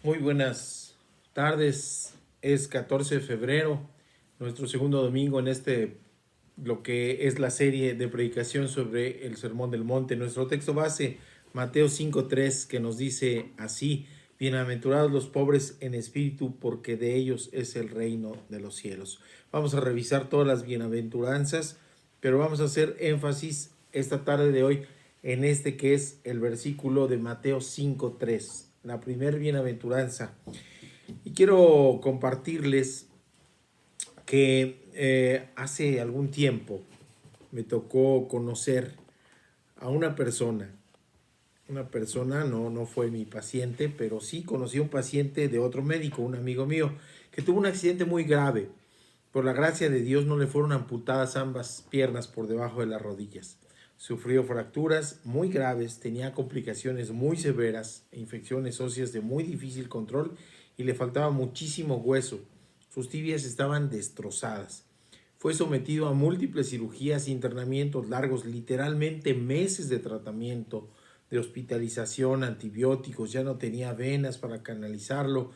Muy buenas tardes, es 14 de febrero, nuestro segundo domingo en lo que es la serie de predicación sobre el Sermón del Monte. Nuestro texto base, Mateo 5:3, que nos dice así: bienaventurados los pobres en espíritu, porque de ellos es el reino de los cielos. Vamos a revisar todas las bienaventuranzas, pero vamos a hacer énfasis esta tarde de hoy en este que es el versículo de Mateo 5:3, la primer bienaventuranza. Y quiero compartirles que hace algún tiempo me tocó conocer a una persona, no fue mi paciente, pero sí conocí a un paciente de otro médico, un amigo mío, que tuvo un accidente muy grave. Por la gracia de Dios no le fueron amputadas ambas piernas por debajo de las rodillas. Sufrió fracturas muy graves, tenía complicaciones muy severas, infecciones óseas de muy difícil control y le faltaba muchísimo hueso. Sus tibias estaban destrozadas. Fue sometido a múltiples cirugías e internamientos largos, literalmente meses de tratamiento, de hospitalización, antibióticos, ya no tenía venas para canalizarlo.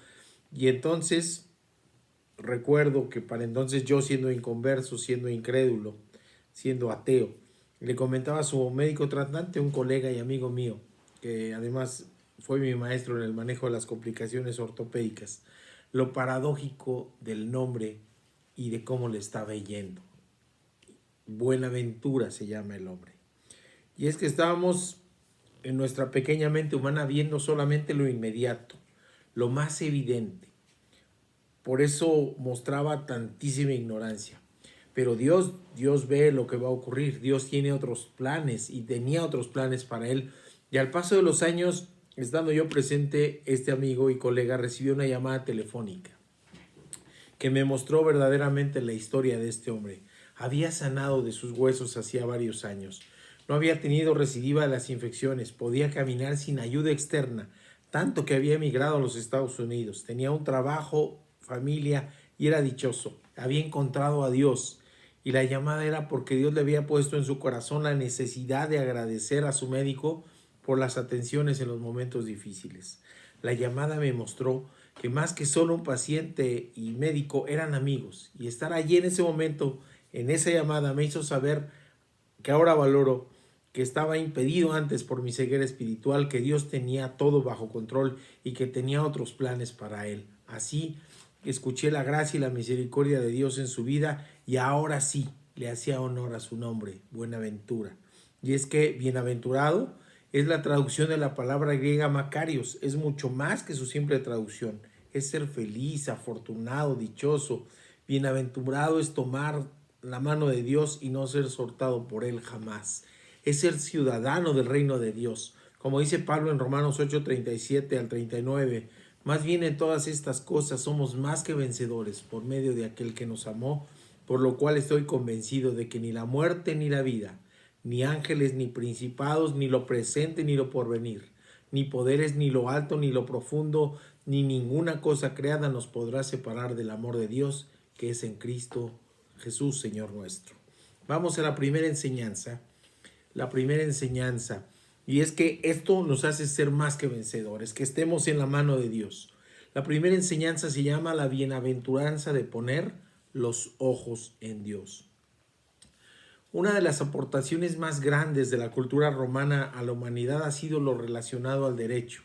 Y entonces recuerdo que para entonces yo, siendo inconverso, siendo incrédulo, siendo ateo, le comentaba a su médico tratante, un colega y amigo mío, que además fue mi maestro en el manejo de las complicaciones ortopédicas, lo paradójico del nombre y de cómo le estaba yendo. Buenaventura se llama el hombre. Y es que estábamos en nuestra pequeña mente humana viendo solamente lo inmediato, lo más evidente. Por eso mostraba tantísima ignorancia. Pero Dios ve lo que va a ocurrir. Dios tiene otros planes y tenía otros planes para él. Y al paso de los años, estando yo presente, este amigo y colega recibió una llamada telefónica que me mostró verdaderamente la historia de este hombre. Había sanado de sus huesos hacía varios años. No había tenido recidiva de las infecciones, podía caminar sin ayuda externa, tanto que había emigrado a los Estados Unidos. Tenía un trabajo, familia y era dichoso. Había encontrado a Dios. Y la llamada era porque Dios le había puesto en su corazón la necesidad de agradecer a su médico por las atenciones en los momentos difíciles. La llamada me mostró que más que solo un paciente y médico eran amigos, y estar allí en ese momento, en esa llamada, me hizo saber que ahora valoro que estaba impedido antes por mi ceguera espiritual, que Dios tenía todo bajo control y que tenía otros planes para él. Así escuché la gracia y la misericordia de Dios en su vida, y ahora sí le hacía honor a su nombre, Buenaventura. Y es que bienaventurado es la traducción de la palabra griega Macarios, es mucho más que su simple traducción, es ser feliz, afortunado, dichoso. Bienaventurado es tomar la mano de Dios y no ser sortado por él jamás. Es ser ciudadano del reino de Dios. Como dice Pablo en Romanos 8:37 al 39, más bien en todas estas cosas somos más que vencedores por medio de aquel que nos amó, por lo cual estoy convencido de que ni la muerte ni la vida, ni ángeles, ni principados, ni lo presente, ni lo porvenir, ni poderes, ni lo alto, ni lo profundo, ni ninguna cosa creada nos podrá separar del amor de Dios que es en Cristo Jesús, Señor nuestro. Vamos a la primera enseñanza. La primera enseñanza. Y es que esto nos hace ser más que vencedores, que estemos en la mano de Dios. La primera enseñanza se llama la bienaventuranza de poner los ojos en Dios. Una de las aportaciones más grandes de la cultura romana a la humanidad ha sido lo relacionado al derecho.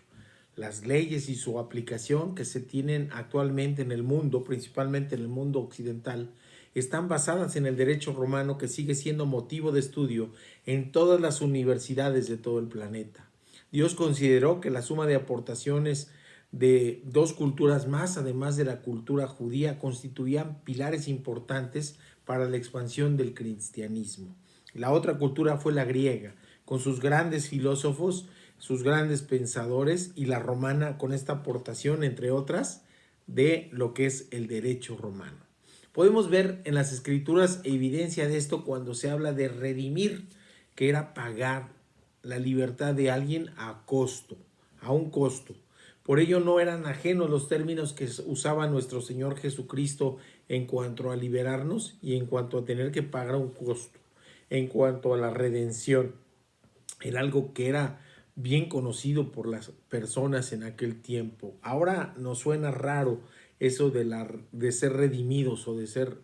Las leyes y su aplicación que se tienen actualmente en el mundo, principalmente en el mundo occidental, están basadas en el derecho romano, que sigue siendo motivo de estudio en todas las universidades de todo el planeta. Dios consideró que la suma de aportaciones de dos culturas más, además de la cultura judía, constituían pilares importantes para la expansión del cristianismo. La otra cultura fue la griega, con sus grandes filósofos, sus grandes pensadores, y la romana con esta aportación, entre otras, de lo que es el derecho romano. Podemos ver en las escrituras evidencia de esto cuando se habla de redimir, que era pagar la libertad de alguien a costo, a un costo. Por ello no eran ajenos los términos que usaba nuestro Señor Jesucristo en cuanto a liberarnos y en cuanto a tener que pagar un costo, en cuanto a la redención. Era algo que era bien conocido por las personas en aquel tiempo. Ahora nos suena raro eso de ser redimidos o de ser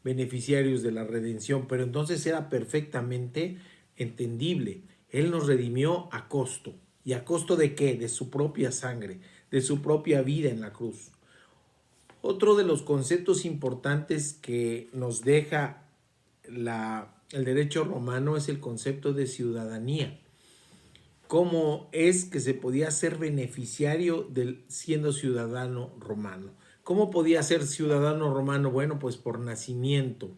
beneficiarios de la redención, pero entonces era perfectamente entendible. Él nos redimió a costo. ¿Y a costo de qué? De su propia sangre, de su propia vida en la cruz. Otro de los conceptos importantes que nos deja el derecho romano es el concepto de ciudadanía. ¿Cómo es que se podía ser beneficiario siendo ciudadano romano? ¿Cómo podía ser ciudadano romano? Bueno, pues por nacimiento.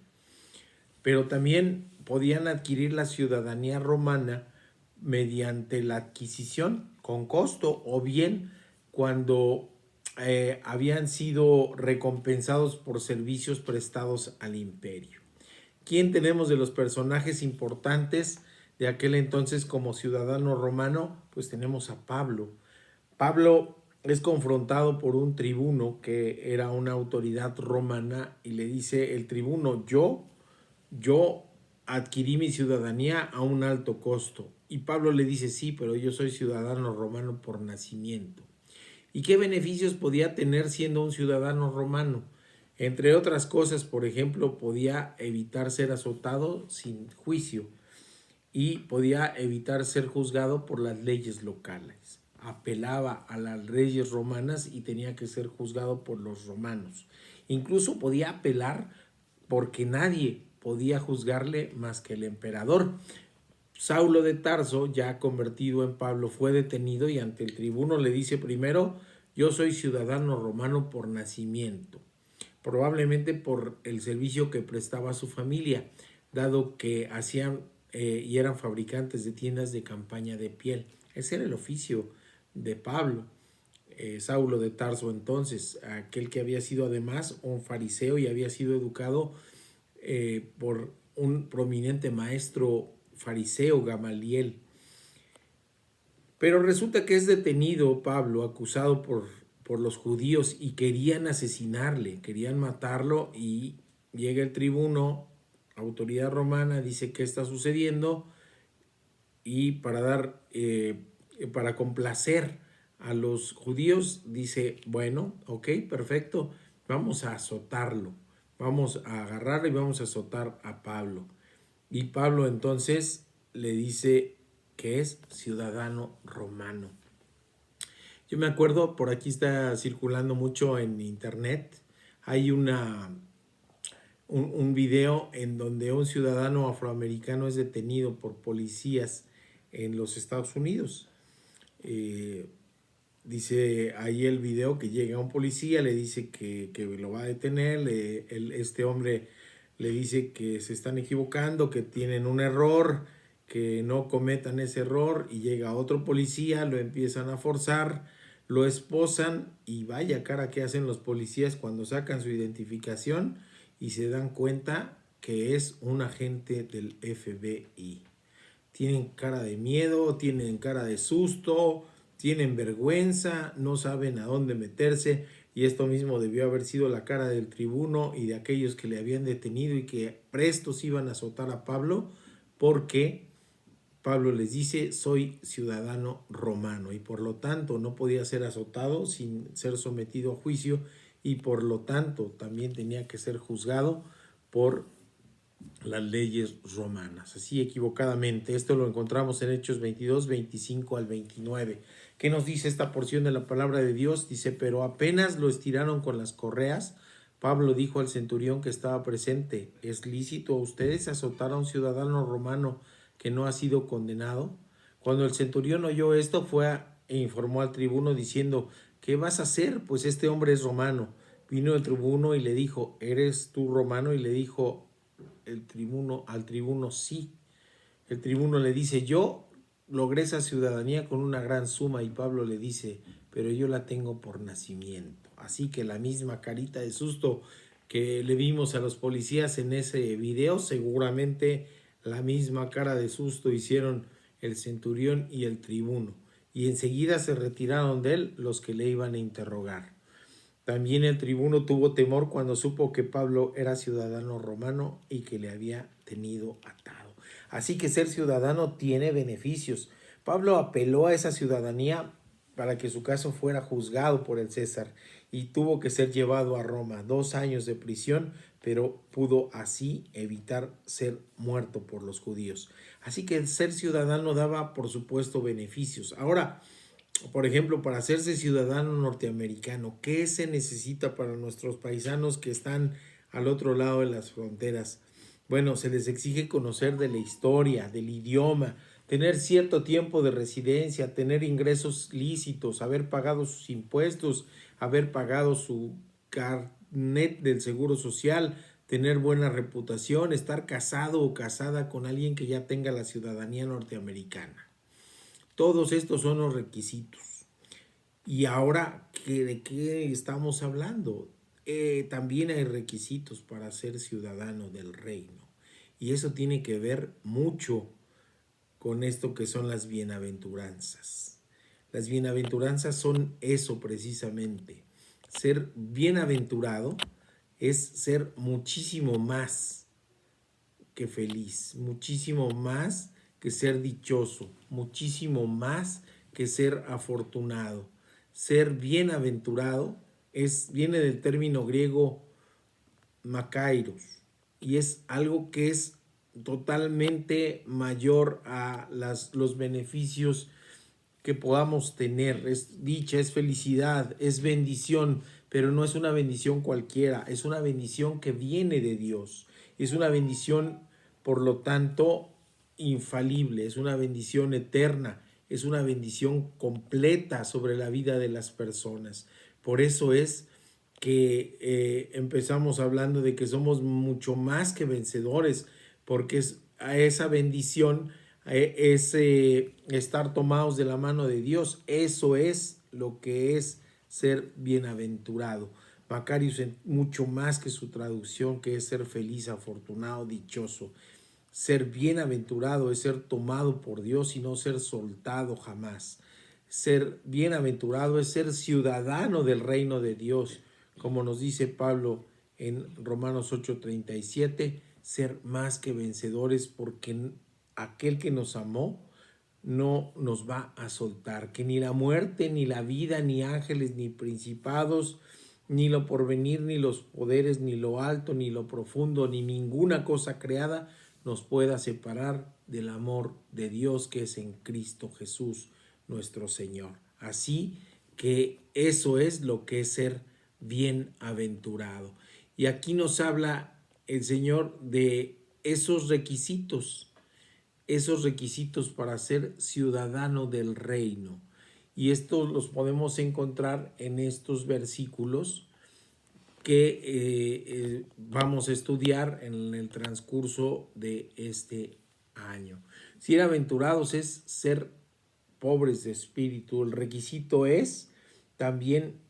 Pero también podían adquirir la ciudadanía romana mediante la adquisición con costo o bien cuando habían sido recompensados por servicios prestados al imperio. ¿Quién tenemos de los personajes importantes de aquel entonces como ciudadano romano? Pues tenemos a Pablo. Pablo es confrontado por un tribuno que era una autoridad romana y le dice el tribuno, yo adquirí mi ciudadanía a un alto costo. Y Pablo le dice, sí, pero yo soy ciudadano romano por nacimiento. ¿Y qué beneficios podía tener siendo un ciudadano romano? Entre otras cosas, por ejemplo, podía evitar ser azotado sin juicio y podía evitar ser juzgado por las leyes locales. Apelaba a las leyes romanas y tenía que ser juzgado por los romanos. Incluso podía apelar porque nadie podía juzgarle más que el emperador. Saulo de Tarso, ya convertido en Pablo, fue detenido y ante el tribuno le dice primero, yo soy ciudadano romano por nacimiento, probablemente por el servicio que prestaba a su familia, dado que hacían y eran fabricantes de tiendas de campaña de piel. Ese era el oficio de Pablo. Saulo de Tarso entonces, aquel que había sido además un fariseo y había sido educado por un prominente maestro fariseo, Gamaliel. Pero resulta que es detenido Pablo, acusado por los judíos y querían asesinarle, querían matarlo y llega el tribuno, autoridad romana, dice qué está sucediendo y para complacer a los judíos dice, bueno, ok, perfecto, vamos a azotarlo, vamos a agarrarlo y vamos a azotar a Pablo. Y Pablo entonces le dice que es ciudadano romano. Yo me acuerdo, por aquí está circulando mucho en internet, hay un video en donde un ciudadano afroamericano es detenido por policías en los Estados Unidos. Dice ahí el video que llega un policía, le dice que lo va a detener, este hombre le dice que se están equivocando, que tienen un error, que no cometan ese error y llega otro policía, lo empiezan a forzar, lo esposan y vaya cara que hacen los policías cuando sacan su identificación y se dan cuenta que es un agente del FBI. Tienen cara de miedo, tienen cara de susto, tienen vergüenza, no saben a dónde meterse y esto mismo debió haber sido la cara del tribuno y de aquellos que le habían detenido y que prestos iban a azotar a Pablo porque Pablo les dice soy ciudadano romano y por lo tanto no podía ser azotado sin ser sometido a juicio y por lo tanto también tenía que ser juzgado por las leyes romanas, así equivocadamente. Esto lo encontramos en Hechos 22, 25 al 29. ¿Qué nos dice esta porción de la palabra de Dios? Dice, pero apenas lo estiraron con las correas, Pablo dijo al centurión que estaba presente, ¿es lícito a ustedes azotar a un ciudadano romano que no ha sido condenado? Cuando el centurión oyó esto, e informó al tribuno diciendo, ¿qué vas a hacer? Pues este hombre es romano. Vino el tribuno y le dijo, ¿eres tú romano? Y le dijo al tribuno sí. El tribuno le dice, yo logré esa ciudadanía con una gran suma y Pablo le dice, pero yo la tengo por nacimiento. Así que la misma carita de susto que le vimos a los policías en ese video, seguramente la misma cara de susto hicieron el centurión y el tribuno. Y enseguida se retiraron de él los que le iban a interrogar. También el tribuno tuvo temor cuando supo que Pablo era ciudadano romano y que le había tenido atado. Así que ser ciudadano tiene beneficios. Pablo apeló a esa ciudadanía para que su caso fuera juzgado por el César y tuvo que ser llevado a Roma, 2 años de prisión, pero pudo así evitar ser muerto por los judíos. Así que el ser ciudadano daba, por supuesto, beneficios. Ahora, por ejemplo, para hacerse ciudadano norteamericano, ¿qué se necesita para nuestros paisanos que están al otro lado de las fronteras? Bueno, se les exige conocer de la historia, del idioma, tener cierto tiempo de residencia, tener ingresos lícitos, haber pagado sus impuestos, haber pagado su carnet del seguro social, tener buena reputación, estar casado o casada con alguien que ya tenga la ciudadanía norteamericana. Todos estos son los requisitos. Y ahora, ¿de qué estamos hablando? También hay requisitos para ser ciudadano del reino. Y eso tiene que ver mucho con esto que son las bienaventuranzas. Las bienaventuranzas son eso precisamente. Ser bienaventurado es ser muchísimo más que feliz, muchísimo más que ser dichoso, muchísimo más que ser afortunado. Ser bienaventurado viene del término griego makairos y es algo que es totalmente mayor a los beneficios que podamos tener. Es dicha, es felicidad, es bendición, pero no es una bendición cualquiera, es una bendición que viene de Dios. Es una bendición, por lo tanto, infalible, es una bendición eterna, es una bendición completa sobre la vida de las personas. Por eso es que empezamos hablando de que somos mucho más que vencedores, porque es a esa bendición es estar tomados de la mano de Dios. Eso es lo que es ser bienaventurado. Macarius, mucho más que su traducción, que es ser feliz, afortunado, dichoso. Ser bienaventurado es ser tomado por Dios y no ser soltado jamás. Ser bienaventurado es ser ciudadano del reino de Dios, como nos dice Pablo en Romanos 8:37, ser más que vencedores porque aquel que nos amó no nos va a soltar, que ni la muerte, ni la vida, ni ángeles, ni principados, ni lo porvenir, ni los poderes, ni lo alto, ni lo profundo, ni ninguna cosa creada nos pueda separar del amor de Dios que es en Cristo Jesús, nuestro Señor. Así que eso es lo que es ser bienaventurado. Y aquí nos habla el Señor de esos requisitos para ser ciudadano del reino. Y estos los podemos encontrar en estos versículos que vamos a estudiar en el transcurso de este año. Ser aventurados es ser pobres de espíritu. El requisito es también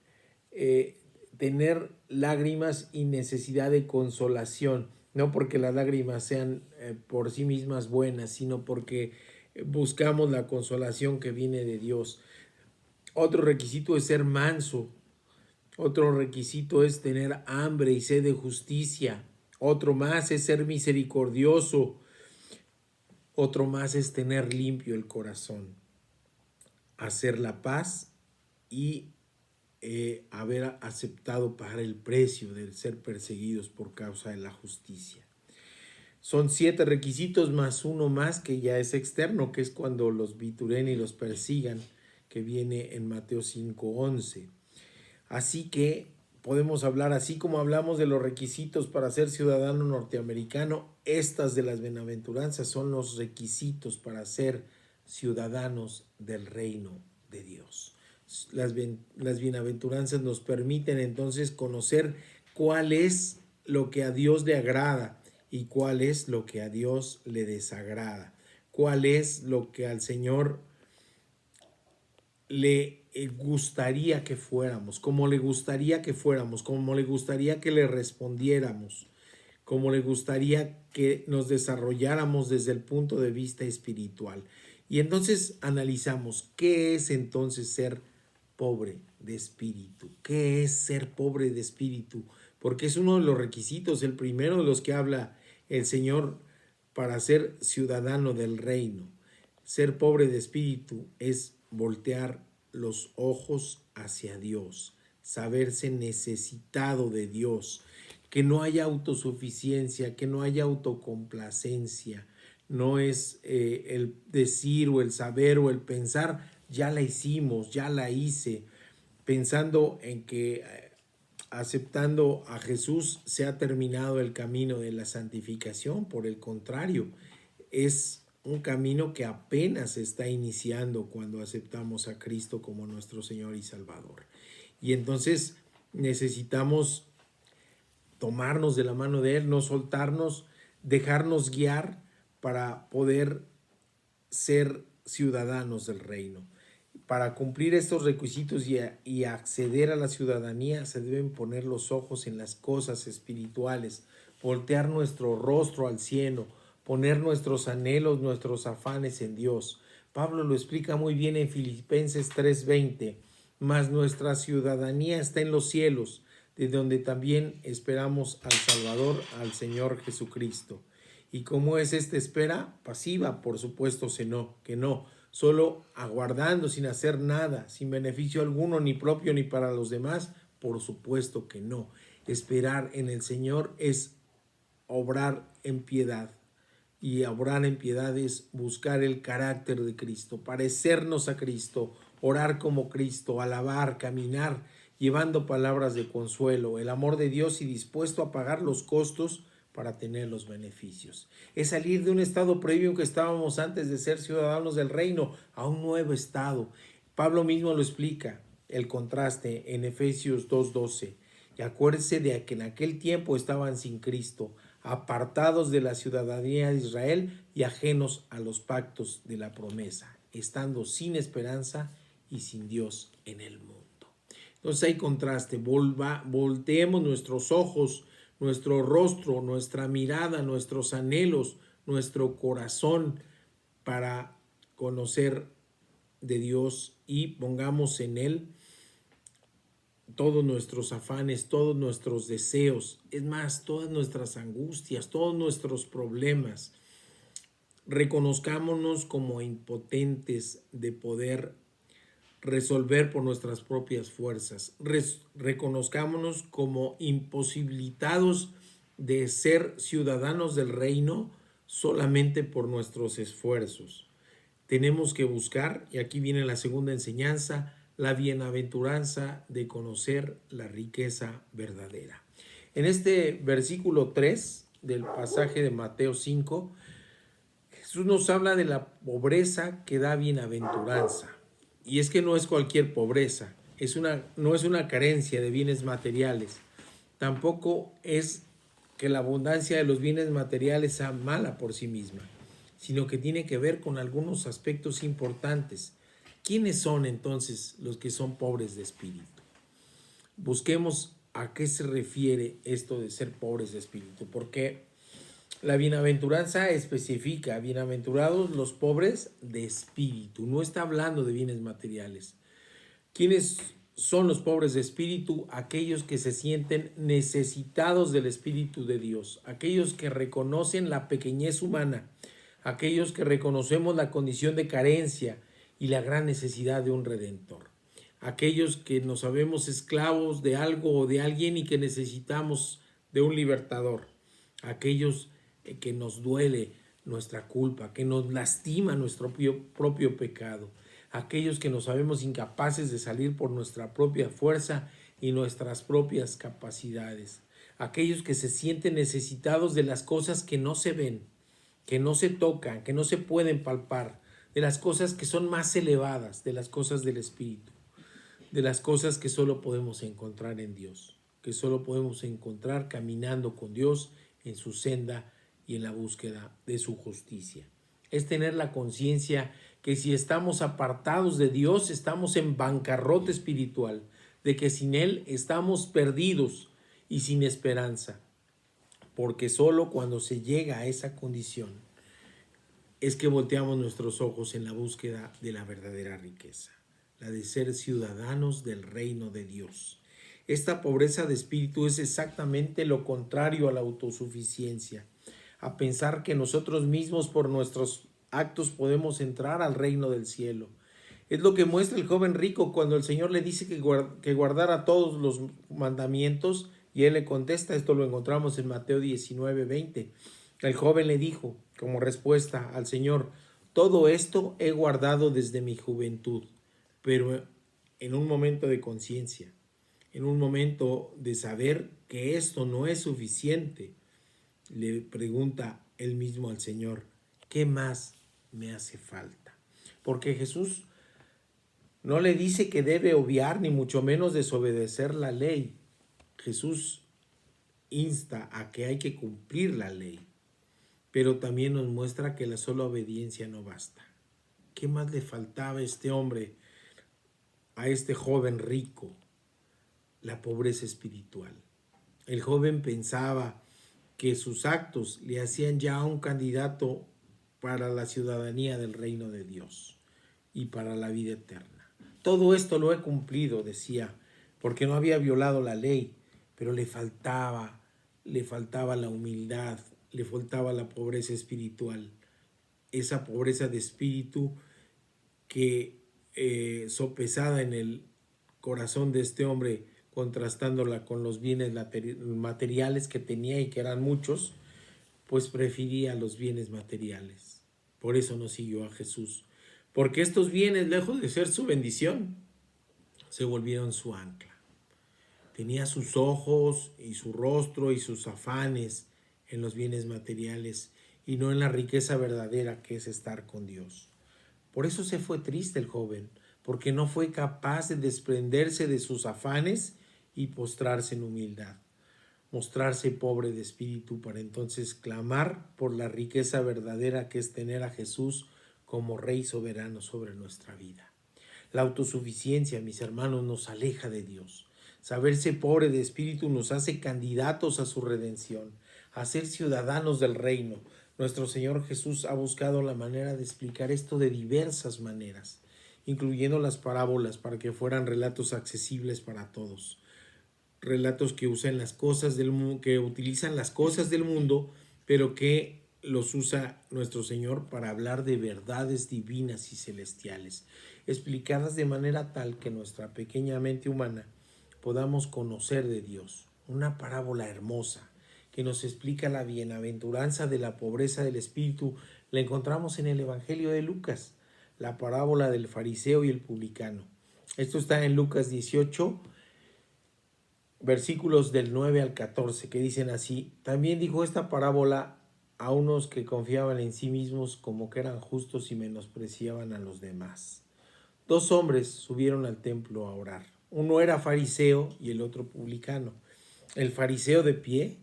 tener lágrimas y necesidad de consolación, no porque las lágrimas sean por sí mismas buenas, sino porque buscamos la consolación que viene de Dios. Otro requisito es ser manso. Otro requisito es tener hambre y sed de justicia. Otro más es ser misericordioso. Otro más es tener limpio el corazón. Hacer la paz y haber aceptado pagar el precio de ser perseguidos por causa de la justicia. Son 7 requisitos más uno más que ya es externo, que es cuando los vituren y los persigan, que viene en Mateo 5:11. Así que podemos hablar, así como hablamos de los requisitos para ser ciudadano norteamericano, estas de las bienaventuranzas son los requisitos para ser ciudadanos del reino de Dios. Las bienaventuranzas nos permiten entonces conocer cuál es lo que a Dios le agrada y cuál es lo que a Dios le desagrada, cuál es lo que al Señor le gustaría que fuéramos, como le gustaría que fuéramos, como le gustaría que le respondiéramos, como le gustaría que nos desarrolláramos desde el punto de vista espiritual. Y entonces analizamos, ¿qué es entonces ser pobre de espíritu? ¿Qué es ser pobre de espíritu? Porque es uno de los requisitos, el primero de los que habla el Señor para ser ciudadano del reino. Ser pobre de espíritu es voltear los ojos hacia Dios, saberse necesitado de Dios, que no haya autosuficiencia, que no haya autocomplacencia. No es el decir o el saber o el pensar, ya la hicimos, ya la hice, pensando en que aceptando a Jesús se ha terminado el camino de la santificación. Por el contrario, es un camino que apenas se está iniciando cuando aceptamos a Cristo como nuestro Señor y Salvador. Y entonces necesitamos tomarnos de la mano de Él, no soltarnos, dejarnos guiar para poder ser ciudadanos del reino. Para cumplir estos requisitos y acceder a la ciudadanía se deben poner los ojos en las cosas espirituales, voltear nuestro rostro al cielo, poner nuestros anhelos, nuestros afanes en Dios. Pablo lo explica muy bien en Filipenses 3:20, mas nuestra ciudadanía está en los cielos, de donde también esperamos al Salvador, al Señor Jesucristo. ¿Y cómo es esta espera? Pasiva, por supuesto que no, solo aguardando sin hacer nada, sin beneficio alguno, ni propio ni para los demás, por supuesto que no. Esperar en el Señor es obrar en piedad, y obrar en piedad es buscar el carácter de Cristo, parecernos a Cristo, orar como Cristo, alabar, caminar, llevando palabras de consuelo, el amor de Dios y dispuesto a pagar los costos para tener los beneficios. Es salir de un estado previo que estábamos antes de ser ciudadanos del reino a un nuevo estado. Pablo mismo lo explica, el contraste en Efesios 2:12. Y acuérdense de que en aquel tiempo estaban sin Cristo, apartados de la ciudadanía de Israel y ajenos a los pactos de la promesa, estando sin esperanza y sin Dios en el mundo. Entonces hay contraste, volteemos nuestros ojos, nuestro rostro, nuestra mirada, nuestros anhelos, nuestro corazón para conocer de Dios y pongamos en Él todos nuestros afanes, todos nuestros deseos, es más, todas nuestras angustias, todos nuestros problemas. Reconozcámonos como impotentes de poder resolver por nuestras propias fuerzas. Reconozcámonos como imposibilitados de ser ciudadanos del reino solamente por nuestros esfuerzos. Tenemos que buscar, y aquí viene la segunda enseñanza, la bienaventuranza de conocer la riqueza verdadera. En este versículo 3 del pasaje de Mateo 5, Jesús nos habla de la pobreza que da bienaventuranza. Y es que no es cualquier pobreza, no es una carencia de bienes materiales. Tampoco es que la abundancia de los bienes materiales sea mala por sí misma, sino que tiene que ver con algunos aspectos importantes. ¿Quiénes son entonces los que son pobres de espíritu? Busquemos a qué se refiere esto de ser pobres de espíritu, porque la bienaventuranza especifica, bienaventurados los pobres de espíritu, no está hablando de bienes materiales. ¿Quiénes son los pobres de espíritu? Aquellos que se sienten necesitados del Espíritu de Dios, aquellos que reconocen la pequeñez humana, aquellos que reconocemos la condición de carencia y la gran necesidad de un Redentor, aquellos que nos sabemos esclavos de algo o de alguien y que necesitamos de un libertador, aquellos que nos duele nuestra culpa, que nos lastima nuestro propio pecado, aquellos que nos sabemos incapaces de salir por nuestra propia fuerza y nuestras propias capacidades, aquellos que se sienten necesitados de las cosas que no se ven, que no se tocan, que no se pueden palpar, de las cosas que son más elevadas, de las cosas del Espíritu, de las cosas que solo podemos encontrar en Dios, que solo podemos encontrar caminando con Dios en su senda y en la búsqueda de su justicia. Es tener la conciencia que si estamos apartados de Dios, estamos en bancarrota espiritual, de que sin Él estamos perdidos y sin esperanza, porque solo cuando se llega a esa condición es que volteamos nuestros ojos en la búsqueda de la verdadera riqueza, la de ser ciudadanos del reino de Dios. Esta pobreza de espíritu es exactamente lo contrario a la autosuficiencia, a pensar que nosotros mismos por nuestros actos podemos entrar al reino del cielo. Es lo que muestra el joven rico cuando el Señor le dice que guardara todos los mandamientos y él le contesta, esto lo encontramos en Mateo 19:20. El joven le dijo como respuesta al Señor, todo esto he guardado desde mi juventud, pero en un momento de conciencia, en un momento de saber que esto no es suficiente, le pregunta él mismo al Señor, ¿qué más me hace falta? Porque Jesús no le dice que debe obviar ni mucho menos desobedecer la ley. Jesús insta a que hay que cumplir la ley, pero también nos muestra que la sola obediencia no basta. ¿Qué más le faltaba a este hombre, a este joven rico? La pobreza espiritual. El joven pensaba que sus actos le hacían ya un candidato para la ciudadanía del reino de Dios y para la vida eterna. Todo esto lo he cumplido, decía, porque no había violado la ley, pero le faltaba la humildad, le faltaba la pobreza espiritual, esa pobreza de espíritu que sopesada en el corazón de este hombre, contrastándola con los bienes materiales que tenía y que eran muchos, pues prefería los bienes materiales. Por eso no siguió a Jesús, porque estos bienes, lejos de ser su bendición, se volvieron su ancla. Tenía sus ojos y su rostro y sus afanes en los bienes materiales y no en la riqueza verdadera que es estar con Dios. Por eso se fue triste el joven, porque no fue capaz de desprenderse de sus afanes y postrarse en humildad, mostrarse pobre de espíritu para entonces clamar por la riqueza verdadera que es tener a Jesús como Rey soberano sobre nuestra vida. La autosuficiencia, mis hermanos, nos aleja de Dios. Saberse pobre de espíritu nos hace candidatos a su redención, a ser ciudadanos del reino. Nuestro Señor Jesús ha buscado la manera de explicar esto de diversas maneras, incluyendo las parábolas para que fueran relatos accesibles para todos. Relatos que usan las cosas del mundo, que utilizan las cosas del mundo, pero que los usa nuestro Señor para hablar de verdades divinas y celestiales, explicadas de manera tal que nuestra pequeña mente humana podamos conocer de Dios. Una parábola hermosa que nos explica la bienaventuranza de la pobreza del espíritu la encontramos en el Evangelio de Lucas, la parábola del fariseo y el publicano. Esto está en Lucas 18, versículos del 9 al 14, que dicen así: también dijo esta parábola a unos que confiaban en sí mismos como que eran justos y menospreciaban a los demás. Dos hombres subieron al templo a orar. Uno era fariseo y el otro publicano. El fariseo de pie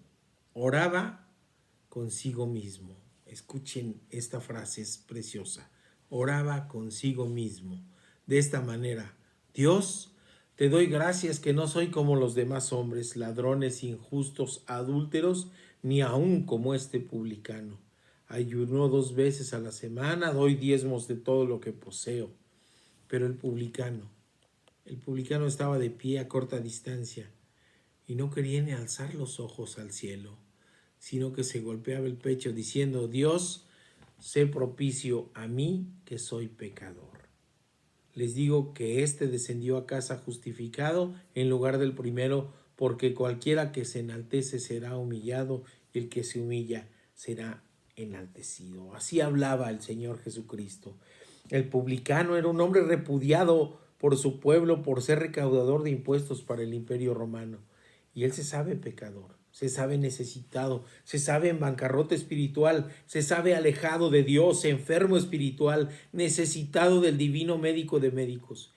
oraba consigo mismo. Escuchen esta frase, es preciosa. Oraba consigo mismo. De esta manera: Dios, te doy gracias que no soy como los demás hombres, ladrones, injustos, adúlteros, ni aun como este publicano. Ayuno 2 veces a la semana, doy diezmos de todo lo que poseo. Pero el publicano estaba de pie a corta distancia y no quería ni alzar los ojos al cielo, sino que se golpeaba el pecho diciendo: Dios, sé propicio a mí que soy pecador. Les digo que éste descendió a casa justificado en lugar del primero, porque cualquiera que se enaltece será humillado, y el que se humilla será enaltecido. Así hablaba el Señor Jesucristo. El publicano era un hombre repudiado por su pueblo por ser recaudador de impuestos para el Imperio Romano. Y él se sabe pecador, se sabe necesitado, se sabe en bancarrota espiritual, se sabe alejado de Dios, enfermo espiritual, necesitado del divino médico de médicos.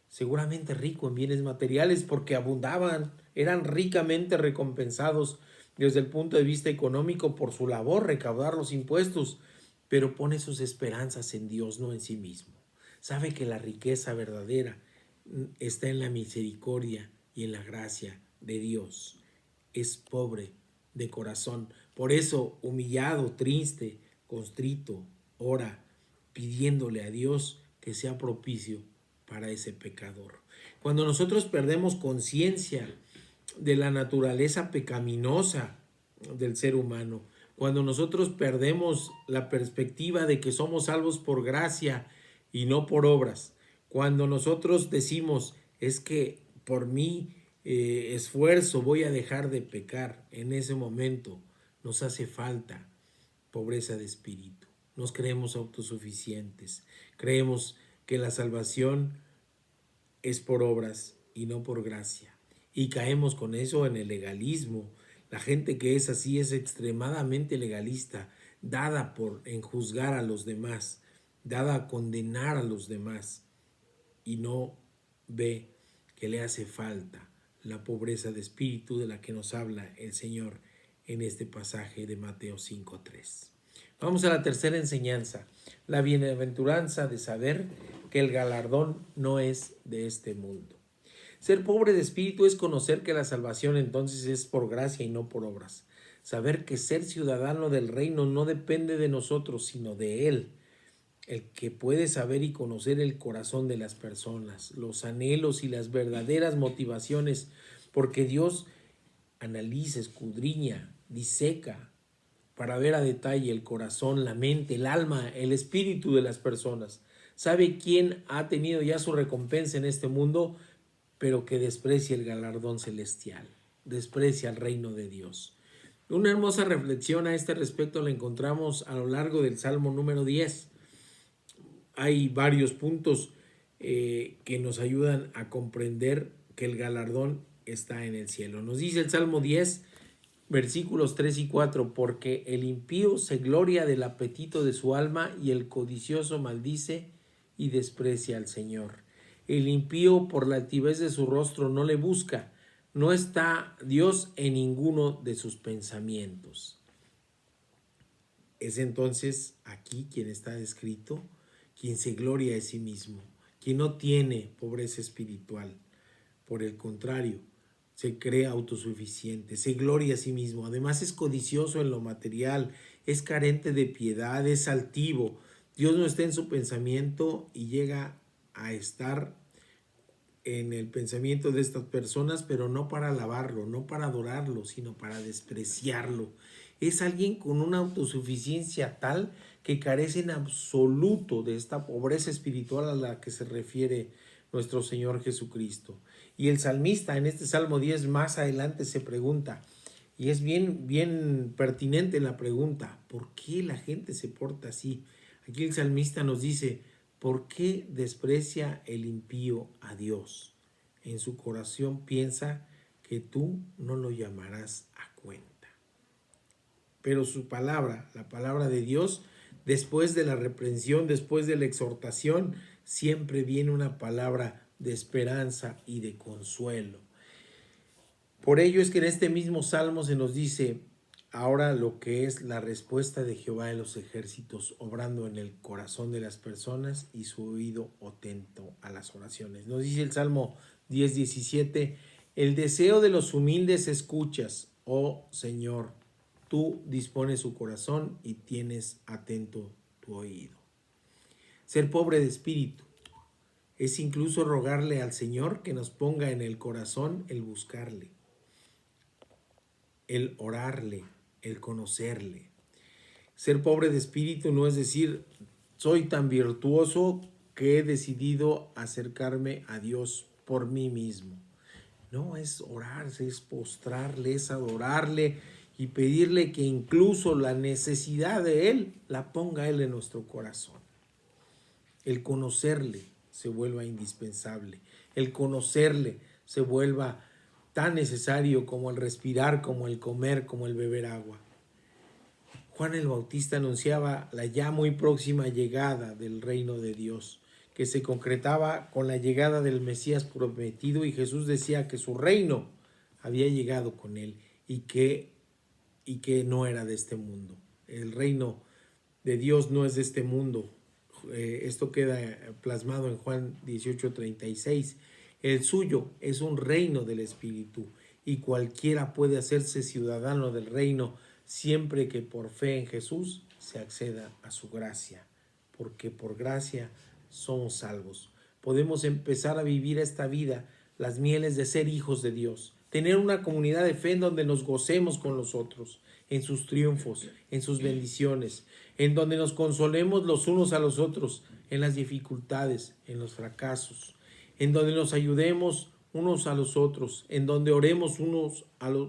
Seguramente rico en bienes materiales porque abundaban, eran ricamente recompensados desde el punto de vista económico por su labor, recaudar los impuestos, pero pone sus esperanzas en Dios, no en sí mismo. Sabe que la riqueza verdadera está en la misericordia y en la gracia de Dios. Es pobre de corazón, por eso humillado, triste, constrito, ora pidiéndole a Dios que sea propicio para ese pecador. Cuando nosotros perdemos conciencia de la naturaleza pecaminosa del ser humano, Cuando nosotros perdemos la perspectiva de que somos salvos por gracia y no por obras, cuando nosotros decimos es que por mi esfuerzo voy a dejar de pecar, en ese momento nos hace falta pobreza de espíritu. Nos creemos autosuficientes, creemos que la salvación es por obras y no por gracia. Y caemos con eso en el legalismo. La gente que es así es extremadamente legalista, dada por enjuzgar a los demás, dada a condenar a los demás, y no ve que le hace falta la pobreza de espíritu de la que nos habla el Señor en este pasaje de Mateo 5:3. Vamos a la tercera enseñanza, la bienaventuranza de saber que el galardón no es de este mundo. Ser pobre de espíritu es conocer que la salvación entonces es por gracia y no por obras. Saber que ser ciudadano del reino no depende de nosotros, sino de Él, el que puede saber y conocer el corazón de las personas, los anhelos y las verdaderas motivaciones, porque Dios analiza, escudriña, diseca para ver a detalle el corazón, la mente, el alma, el espíritu de las personas. Sabe quién ha tenido ya su recompensa en este mundo, pero que desprecia el galardón celestial, desprecia el reino de Dios. Una hermosa reflexión a este respecto la encontramos a lo largo del Salmo número 10. Hay varios puntos que nos ayudan a comprender que el galardón está en el cielo. Nos dice el Salmo 10, versículos 3 y 4, porque el impío se gloria del apetito de su alma y el codicioso maldice y desprecia al Señor. El impío por la altivez de su rostro no le busca, no está Dios en ninguno de sus pensamientos. Es entonces aquí quien está descrito, quien se gloria de sí mismo, quien no tiene pobreza espiritual. Por el contrario, se cree autosuficiente, se gloria a sí mismo, además es codicioso en lo material, es carente de piedad, es altivo. Dios no está en su pensamiento y llega a estar en el pensamiento de estas personas, pero no para alabarlo, no para adorarlo, sino para despreciarlo. Es alguien con una autosuficiencia tal que carece en absoluto de esta pobreza espiritual a la que se refiere nuestro Señor Jesucristo. Y el salmista en este Salmo 10 más adelante se pregunta, y es bien pertinente la pregunta, ¿por qué la gente se porta así? Aquí el salmista nos dice, ¿por qué desprecia el impío a Dios? En su corazón piensa que tú no lo llamarás a cuenta. Pero su palabra, la palabra de Dios, después de la reprensión, después de la exhortación, siempre viene una palabra de esperanza y de consuelo. Por ello es que en este mismo salmo se nos dice ahora lo que es la respuesta de Jehová de los ejércitos, obrando en el corazón de las personas y su oído atento a las oraciones. Nos dice el Salmo 10:17, el deseo de los humildes escuchas, oh Señor, tú dispones su corazón y tienes atento tu oído. Ser pobre de espíritu es incluso rogarle al Señor que nos ponga en el corazón el buscarle, el orarle, el conocerle. Ser pobre de espíritu no es decir, soy tan virtuoso que he decidido acercarme a Dios por mí mismo. No, es orarse, es postrarle, es adorarle y pedirle que incluso la necesidad de Él la ponga Él en nuestro corazón. El conocerle se vuelva indispensable. El conocerle se vuelva tan necesario como el respirar, como el comer, como el beber agua. Juan el Bautista anunciaba la ya muy próxima llegada del reino de Dios, que se concretaba con la llegada del Mesías prometido, y Jesús decía que su reino había llegado con él y que no era de este mundo. El reino de Dios no es de este mundo. Esto queda plasmado en Juan 18:36. El suyo es un reino del Espíritu y cualquiera puede hacerse ciudadano del reino siempre que por fe en Jesús se acceda a su gracia, porque por gracia somos salvos. Podemos empezar a vivir esta vida, las mieles de ser hijos de Dios, tener una comunidad de fe en donde nos gocemos con los otros, en sus triunfos, en sus bendiciones, en donde nos consolemos los unos a los otros, en las dificultades, en los fracasos, en donde nos ayudemos unos a los otros, en donde oremos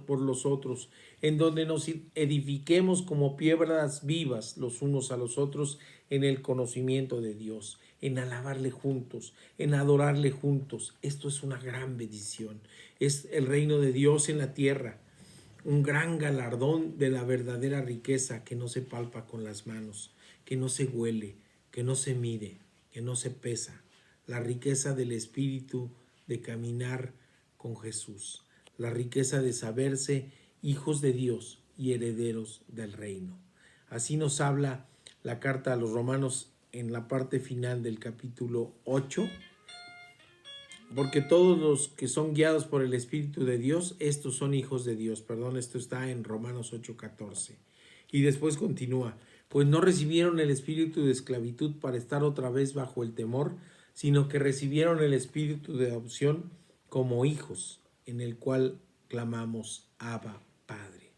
por los otros, en donde nos edifiquemos como piedras vivas los unos a los otros en el conocimiento de Dios, en alabarle juntos, en adorarle juntos. Esto es una gran bendición. Es el reino de Dios en la tierra, un gran galardón de la verdadera riqueza que no se palpa con las manos, que no se huele, que no se mide, que no se pesa. La riqueza del Espíritu de caminar con Jesús, la riqueza de saberse hijos de Dios y herederos del reino. Así nos habla la carta a los Romanos en la parte final del capítulo 8, porque todos los que son guiados por el Espíritu de Dios, estos son hijos de Dios. Perdón, esto está en Romanos 8:14. Y después continúa, pues no recibieron el espíritu de esclavitud para estar otra vez bajo el temor, sino que recibieron el espíritu de adopción como hijos, en el cual clamamos, Abba, Padre.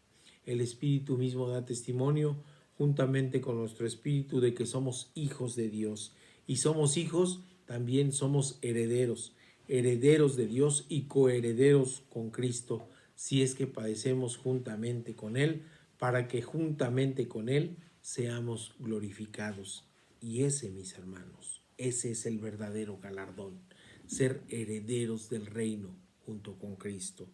El Espíritu mismo da testimonio, juntamente con nuestro espíritu, de que somos hijos de Dios. Y somos hijos, también somos herederos, herederos de Dios y coherederos con Cristo, si es que padecemos juntamente con Él, para que juntamente con Él seamos glorificados. Y ese, mis hermanos, ese es el verdadero galardón, ser herederos del reino junto con Cristo.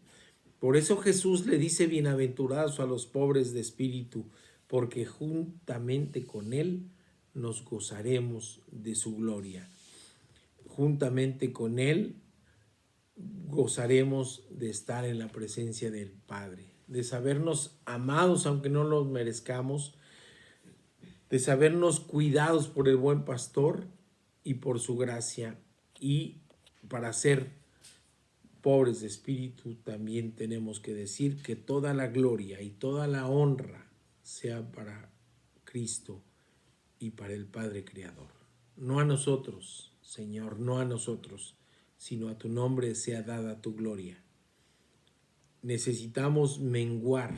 Por eso Jesús le dice bienaventurados a los pobres de espíritu, porque juntamente con Él nos gozaremos de su gloria. Juntamente con Él gozaremos de estar en la presencia del Padre, de sabernos amados aunque no los merezcamos, de sabernos cuidados por el buen pastor y por su gracia. Y para ser pobres de espíritu también tenemos que decir que toda la gloria y toda la honra sea para Cristo y para el Padre Creador. No a nosotros, Señor, no a nosotros, sino a tu nombre sea dada tu gloria. Necesitamos menguar,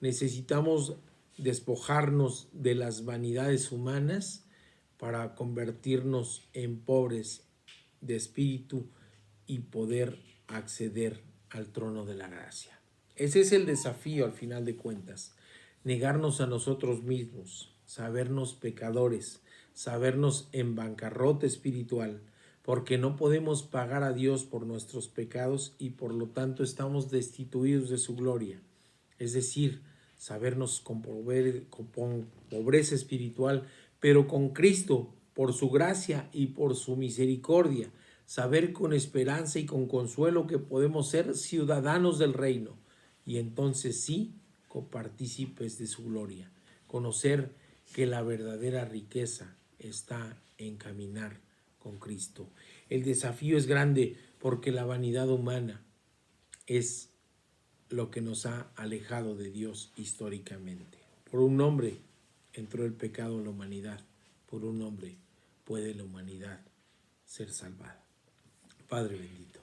necesitamos despojarnos de las vanidades humanas para convertirnos en pobres de espíritu y poder acceder al trono de la gracia. Ese es el desafío al final de cuentas, negarnos a nosotros mismos, sabernos pecadores, sabernos en bancarrota espiritual, porque no podemos pagar a Dios por nuestros pecados y por lo tanto estamos destituidos de su gloria. Es decir, sabernos con pobreza espiritual, pero con Cristo, por su gracia y por su misericordia, saber con esperanza y con consuelo que podemos ser ciudadanos del reino y entonces sí, copartícipes de su gloria, conocer que la verdadera riqueza está en caminar con Cristo. El desafío es grande porque la vanidad humana es lo que nos ha alejado de Dios históricamente. Por un hombre entró el pecado en la humanidad, por un hombre puede la humanidad ser salvada. Padre bendito,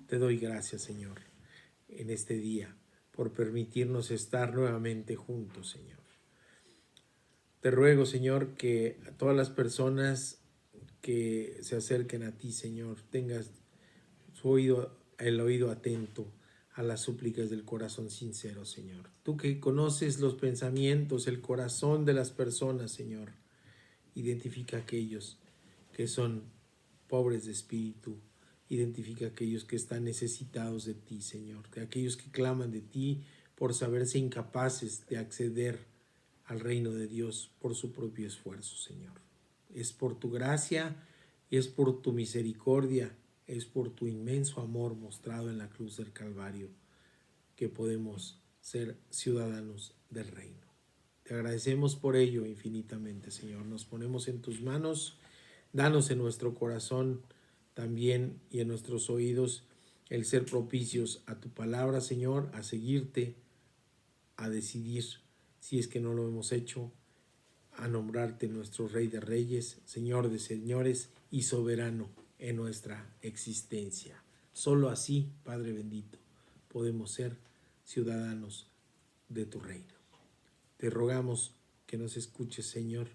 te doy gracias, Señor, en este día por permitirnos estar nuevamente juntos, Señor. Te ruego, Señor, que a todas las personas que se acerquen a ti, Señor, tengas el oído atento a las súplicas del corazón sincero, Señor. Tú que conoces los pensamientos, el corazón de las personas, Señor, identifica a aquellos que son pobres de espíritu, identifica a aquellos que están necesitados de ti, Señor, de aquellos que claman de ti por saberse incapaces de acceder al reino de Dios por su propio esfuerzo, Señor. Es por tu gracia, es por tu misericordia, es por tu inmenso amor mostrado en la cruz del Calvario que podemos ser ciudadanos del reino. Te agradecemos por ello infinitamente, Señor. Nos ponemos en tus manos. Danos en nuestro corazón también y en nuestros oídos el ser propicios a tu palabra, Señor, a seguirte, a decidir, si es que no lo hemos hecho, a nombrarte nuestro Rey de Reyes, Señor de Señores y soberano en nuestra existencia. Solo así, Padre bendito, podemos ser ciudadanos de tu reino. Te rogamos que nos escuches, Señor,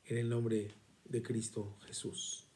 en el nombre de Cristo Jesús.